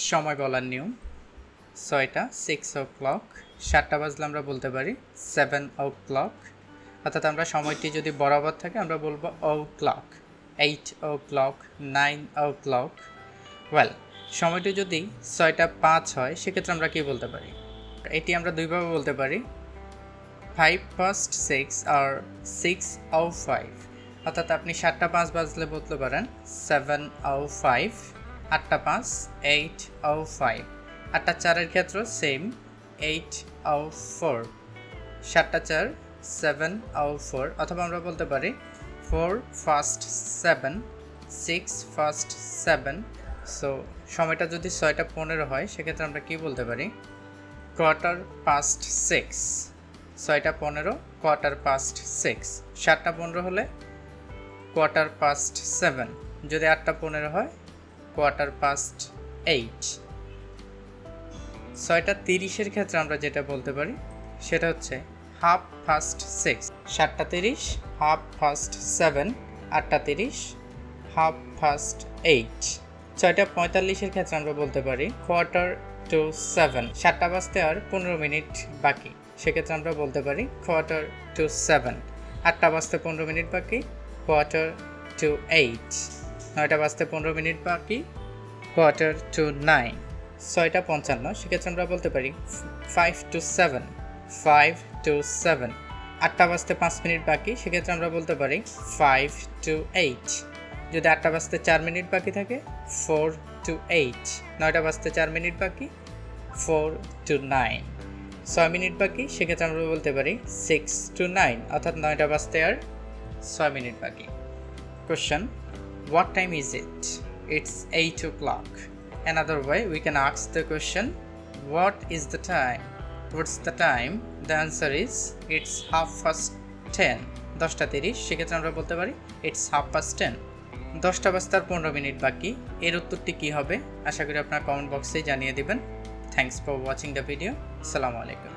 সময় বলার নিয়ম। 6টা 6 o'clock, 7টা বাজলে আমরা বলতে পারি 7 o'clock, অর্থাৎ আমরা সময়টি যদি বরাবর থাকে আমরা বলবো o'clock, 8 o'clock, 9 o'clock। ওয়েল, সময়টি যদি 6টা 5 হয় সেক্ষেত্রে আমরা কি বলতে পারি? এটি আমরা দুইভাবে বলতে পারি, 5 past 6 আর 6:05, অর্থাৎ আপনি 7টা 5 বাজলে বলতে পারেন 7:05, 8টা 5 8:05, 8টা 4-এর ক্ষেত্রে সেম 8:04, 7টা 4 7:04, অথবা আমরা বলতে পারি 4 past 7 6 past 7। সো সময়টা যদি 6টা 15 হয় সেক্ষেত্রে আমরা কি বলতে পারি? quarter past 6, 6টা 15 quarter past 6, 7টা 15 হলে quarter past 7, যদি 8টা 15 হয় quarter past 8। 6টা 30-এর ক্ষেত্রে আমরা যেটা বলতে পারি সেটা হচ্ছে half past 6, 7টা 30 half past 7, 8টা 30 half past 8। 6টা 45-এর ক্ষেত্রে আমরা বলতে পারি quarter to 7, 7টা বাজতে আর 15 মিনিট বাকি, সেক্ষেত্রে আমরা বলতে পারি quarter to 7। 8টা বাজতে 15 মিনিট বাকি, quarter to 8। 9টা বাজতে 15 মিনিট বাকি, quarter to 9। 6টা 55, সেক্ষেত্রে আমরা বলতে পারি 5 to 7, 5 to 7। 8টা বাজতে 5 মিনিট বাকি, সেক্ষেত্রে আমরা বলতে পারি 5 to 8। যদি 8টা বাজতে 4 মিনিট বাকি থাকে 4 to 8। 9টা বাজতে 4 মিনিট বাকি, 4 to 9। 6 মিনিট বাকি, সেক্ষেত্রে আমরা বলতে পারি 6 to 9, অর্থাৎ 9টা বাজতে আর 6 মিনিট বাকি। Question: What time is it? It's 8 o'clock. Another way we can ask the question, what is the time? What's the time? The answer is it's 10:30. 10টা 30, সেক্ষেত্রে আমরা বলতে পারি it's 10:30। 10টা বাজতে আর 15 মিনিট বাকি, এর উত্তরটি কী হবে? আশা করি আপনারা কমেন্ট বক্সে জানিয়ে দিবেন। Thanks for watching the video. আসসালামু আলাইকুম।